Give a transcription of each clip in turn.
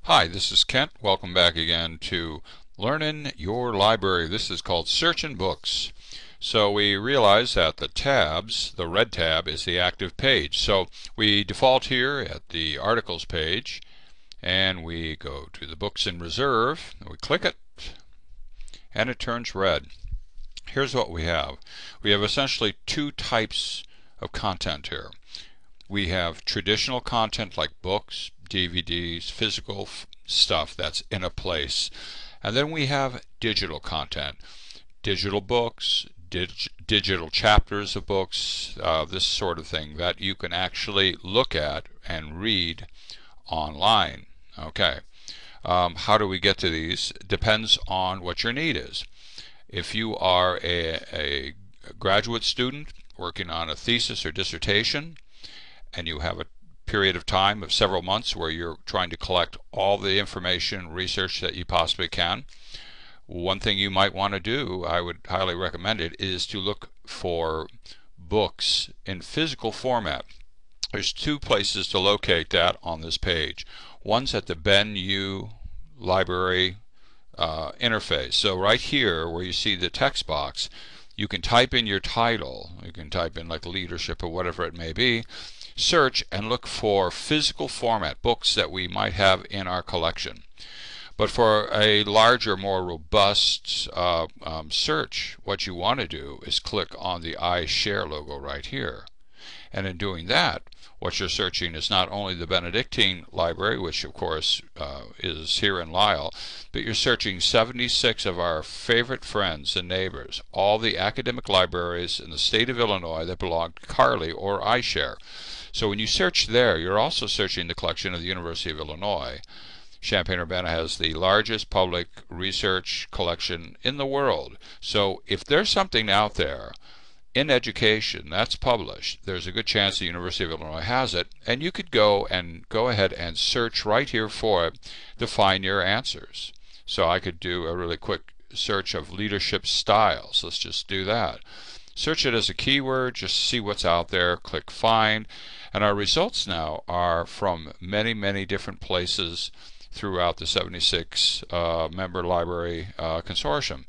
Hi, this is Kent. Welcome back again to Learning Your Library. This is called Searchin' Books. So we realize that the tabs, the red tab, is the active page. So we default here at the articles page and we go to the books in reserve. And we click it and it turns red. Here's what we have. We have essentially two types of content here. We have traditional content like books, DVDs, physical stuff that's in a place. And then we have digital content, digital books, digital chapters of books, this sort of thing that you can actually look at and read online. Okay. How do we get to these? Depends on what your need is. If you are a graduate student working on a thesis or dissertation, and you have a period of time of several months where you're trying to collect all the information, research that you possibly can, one thing you might want to do, I would highly recommend it, is to look for books in physical format. There's two places to locate that on this page. One's at the BenU library interface. So right here where you see the text box, you can type in your title. You can type in like leadership or whatever it may be. Search and look for physical format books that we might have in our collection. But for a larger, more robust search, what you want to do is click on the iShare logo right here. And in doing that, what you're searching is not only the Benedictine library, which of course is here in Lisle, but you're searching 76 of our favorite friends and neighbors, all the academic libraries in the state of Illinois that belong to Carly or iShare. So when you search there, you're also searching the collection of the University of Illinois. Champaign-Urbana has the largest public research collection in the world. So if there's something out there in education that's published, there's a good chance the University of Illinois has it, and you could go ahead and search right here for it to find your answers. So I could do a really quick search of leadership styles. Let's just do that. Search it as a keyword, just see what's out there, click find, and our results now are from many different places throughout the 76 member library consortium.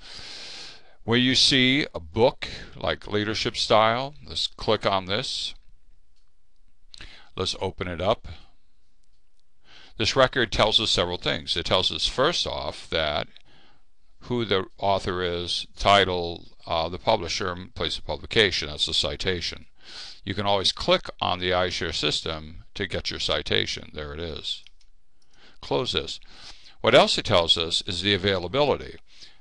Where you see a book like leadership style, let's click on this. Let's open it up. This record tells us several things. It tells us first off that who the author is, title, the publisher, and place of publication. That's the citation. You can always click on the iShare system to get your citation. There it is. Close this. What else it tells us is the availability.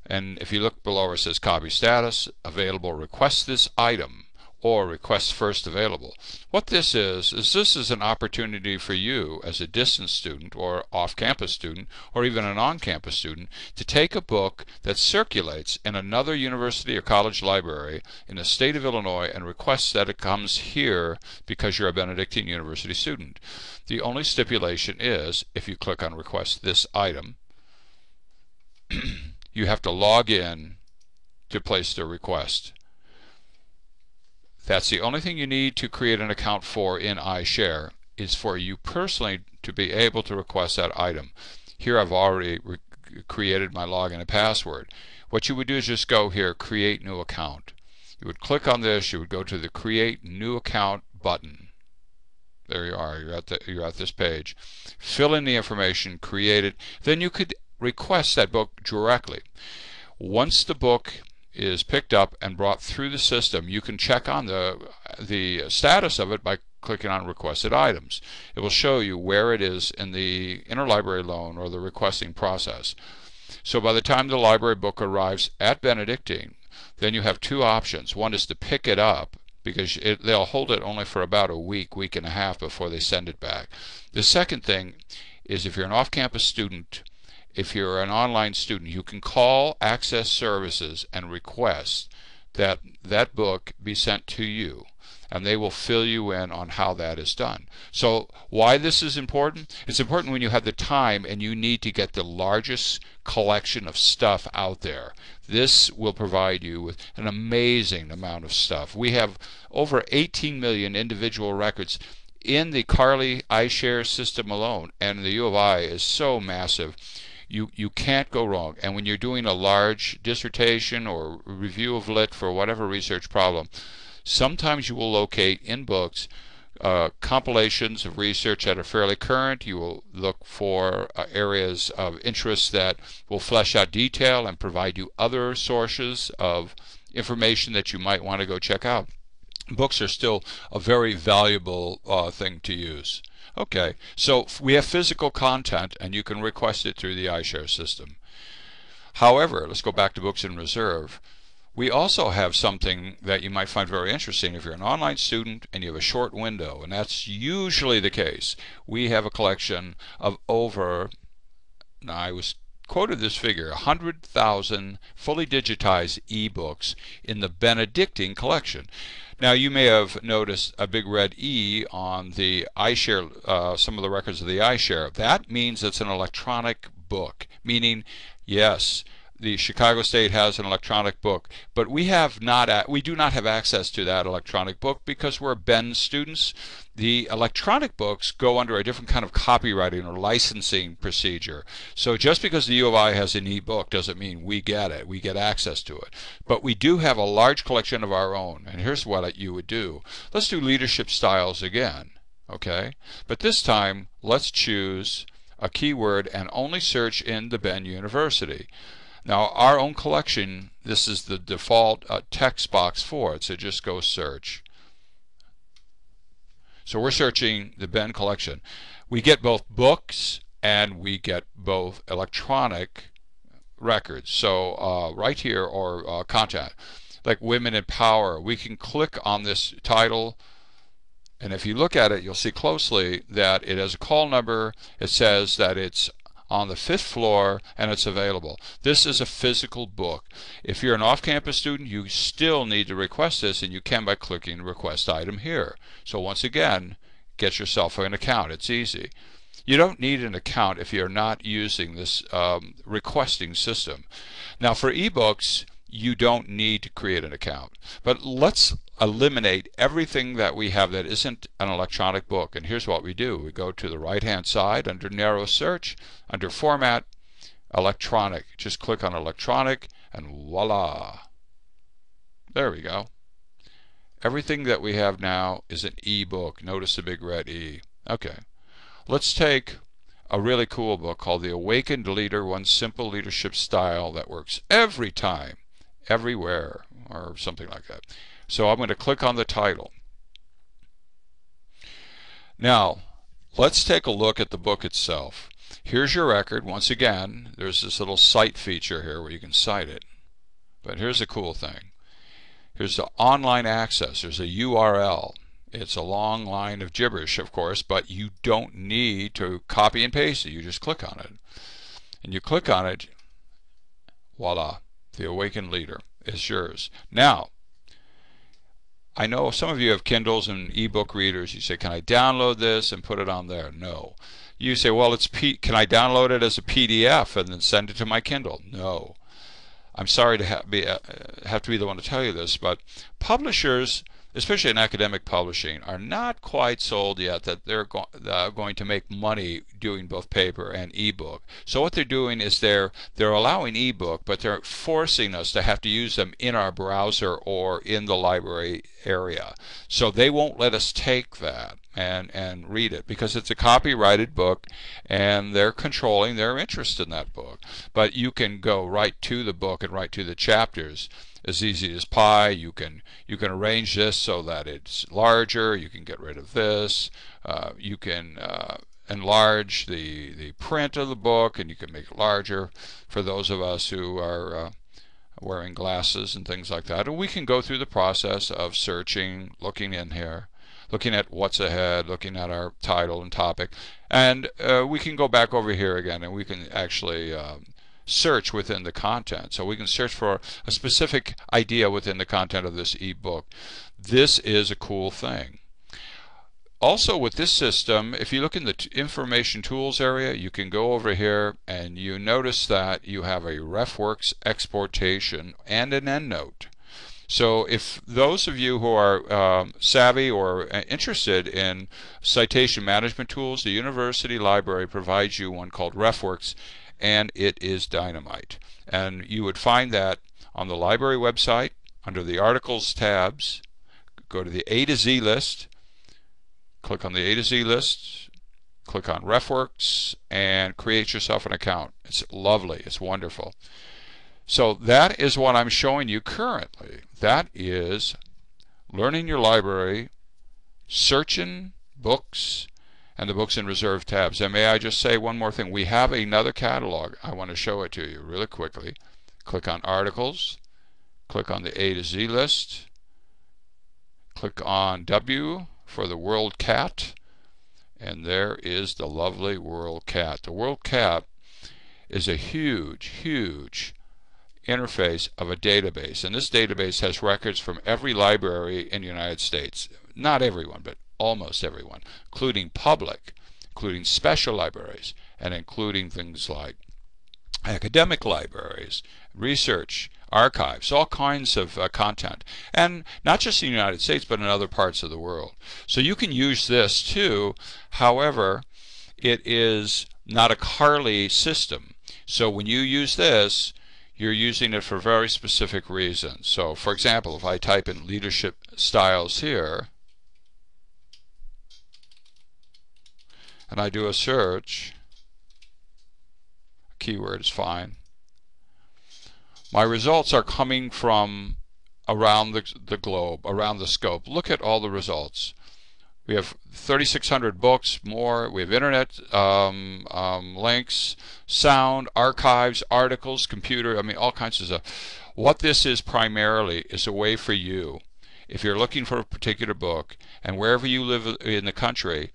And if you look below where it says copy status, available, request this item, or request first available. What this is this is an opportunity for you as a distance student or off-campus student or even an on-campus student to take a book that circulates in another university or college library in the state of Illinois and request that it comes here because you're a Benedictine University student. The only stipulation is if you click on request this item, you have to log in to place the request. That's the only thing you need to create an account for in iShare, is for you personally to be able to request that item. Here I've already created my login and password. What you would do is just go here, create new account. You would click on this, you would go to the create new account button. There you are, you're at this page. Fill in the information, create it, then you could request that book directly. Once the book is picked up and brought through the system, you can check on the status of it by clicking on requested items. It will show you where it is in the interlibrary loan or the requesting process. So by the time the library book arrives at Benedictine, then you have two options. One is to pick it up, because they'll hold it only for about a week and a half before they send it back. The second thing is if you're an off-campus student, if you're an online student, you can call Access Services and request that that book be sent to you, and they will fill you in on how that is done. So why this is important? It's important when you have the time and you need to get the largest collection of stuff out there. This will provide you with an amazing amount of stuff. We have over 18 million individual records in the Carly iShare system alone, and the U of I is so massive, you can't go wrong. And when you're doing a large dissertation or review of lit for whatever research problem, sometimes you will locate in books compilations of research that are fairly current. You will look for areas of interest that will flesh out detail and provide you other sources of information that you might want to go check out. Books are still a very valuable thing to use. Okay, so we have physical content, and you can request it through the iShare system. However, let's go back to Books in Reserve. We also have something that you might find very interesting if you're an online student and you have a short window, and that's usually the case. We have a collection of over, now I was quoted this figure, 100,000 fully digitized ebooks in the Benedictine collection. Now you may have noticed a big red E on the iShare, some of the records of the iShare. That means it's an electronic book, meaning yes, the Chicago State has an electronic book, but we do not have access to that electronic book because we're Ben students. The electronic books go under a different kind of copywriting or licensing procedure. So just because the U of I has an e-book doesn't mean we get it, we get access to it. But we do have a large collection of our own, and here's what you would do. Let's do leadership styles again, okay? But this time, let's choose a keyword and only search in the Ben University. Now our own collection, this is the default text box for it, so just go search. So we're searching the Ben collection. We get both books and we get both electronic records. So right here, or content, like Women in Power, we can click on this title, and if you look at it, you'll see closely that it has a call number. It says that it's on the 5th floor and it's available. This is a physical book. If you're an off-campus student, you still need to request this, and you can by clicking request item here. So once again, get yourself an account. It's easy. You don't need an account if you're not using this requesting system. Now for ebooks, you don't need to create an account. But let's eliminate everything that we have that isn't an electronic book. And here's what we do. We go to the right-hand side under Narrow Search, under Format, Electronic. Just click on Electronic, and voila. There we go. Everything that we have now is an e-book. Notice the big red E. Okay. Let's take a really cool book called The Awakened Leader, One Simple Leadership Style that works every time, everywhere, or something like that. So I'm going to click on the title. Now, let's take a look at the book itself. Here's your record. Once again, there's this little cite feature here where you can cite it. But here's the cool thing. Here's the online access. There's a URL. It's a long line of gibberish, of course, but you don't need to copy and paste it. You just click on it. And you click on it, voila, The Awakened Leader is yours. Now, I know some of you have Kindles and ebook readers. You say, can I download this and put it on there? No. You say, well, can I download it as a PDF and then send it to my Kindle? No. I'm sorry to have to be the one to tell you this, but publishers, especially in academic publishing, are not quite sold yet that they're going to make money doing both paper and ebook. So what they're doing is they're allowing ebook, but they're forcing us to have to use them in our browser or in the library area. So they won't let us take that and read it because it's a copyrighted book, and they're controlling their interest in that book. But you can go right to the book and right to the chapters as easy as pie. You can arrange this so that it's larger. You can get rid of this. You can enlarge the print of the book, and you can make it larger for those of us who are wearing glasses and things like that. And we can go through the process of searching, looking in here, looking at what's ahead, looking at our title and topic, and we can go back over here again, and we can actually search within the content. So we can search for a specific idea within the content of this ebook. This is a cool thing. Also with this system, if you look in the information tools area, you can go over here and you notice that you have a RefWorks exportation and an EndNote. So if those of you who are savvy or interested in citation management tools, the university library provides you one called RefWorks, and it is dynamite. And you would find that on the library website under the articles tabs. Go to the A to Z list, click on the A to Z list, click on RefWorks, and create yourself an account. It's lovely. It's wonderful. So that is what I'm showing you currently. That is Learning Your Library, Searchin Books, and the Books in Reserve tabs. And may I just say one more thing? We have another catalog. I want to show it to you really quickly. Click on Articles, click on the A to Z list, click on W for the World Cat, and there is the lovely World Cat. The World Cat is a huge, huge interface of a database, and this database has records from every library in the United States. Not everyone, but almost everyone, including public, including special libraries, and including things like academic libraries, research, archives, all kinds of content, and not just in the United States but in other parts of the world. So you can use this too. However, it is not a Carly system. So when you use this, you're using it for very specific reasons. So for example, if I type in leadership styles here and I do a search, keyword is fine, my results are coming from around the globe, around the scope. Look at all the results. We have 3,600 books more. We have internet links, sound, archives, articles, computer, I mean all kinds of stuff. What this is primarily is a way for you, if you're looking for a particular book, and wherever you live in the country,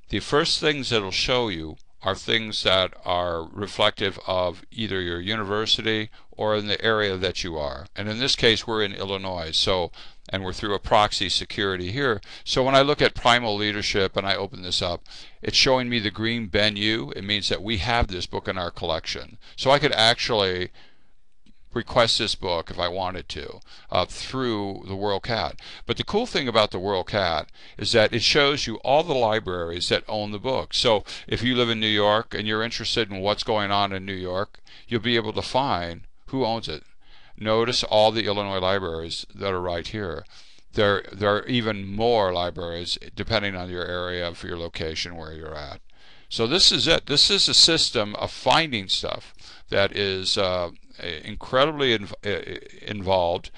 the first things that it'll show you are things that are reflective of either your university or in the area that you are. And in this case, we're in Illinois, so, and we're through a proxy security here. So when I look at Primal Leadership and I open this up, it's showing me the green menu. It means that we have this book in our collection. So I could actually request this book if I wanted to through the WorldCat. But the cool thing about the WorldCat is that it shows you all the libraries that own the book. So if you live in New York and you're interested in what's going on in New York, you'll be able to find who owns it. Notice all the Illinois libraries that are right here. There are even more libraries depending on your area, for your location, where you're at. So this is it. This is a system of finding stuff that is incredibly involved,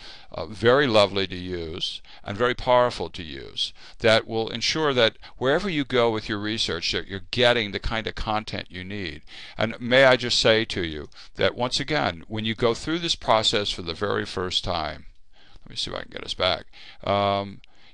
very lovely to use, and very powerful to use, that will ensure that wherever you go with your research, that you're getting the kind of content you need. And may I just say to you that once again, when you go through this process for the very first time, let me see if I can get us back.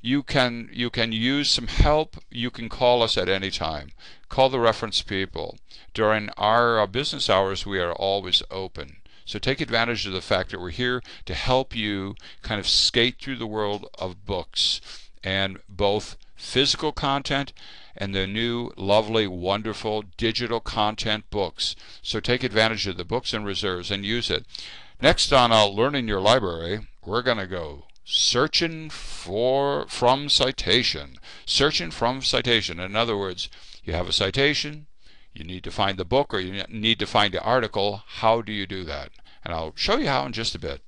You can use some help. You can call us at any time. Call the reference people. During our business hours, we are always open. So take advantage of the fact that we're here to help you kind of skate through the world of books, and both physical content and the new, lovely, wonderful digital content books. So take advantage of the books and reserves and use it. Next on Learning Your Library, we're going to go searching from citation. Searching from citation. In other words, you have a citation, you need to find the book, or you need to find the article. How do you do that? And I'll show you how in just a bit.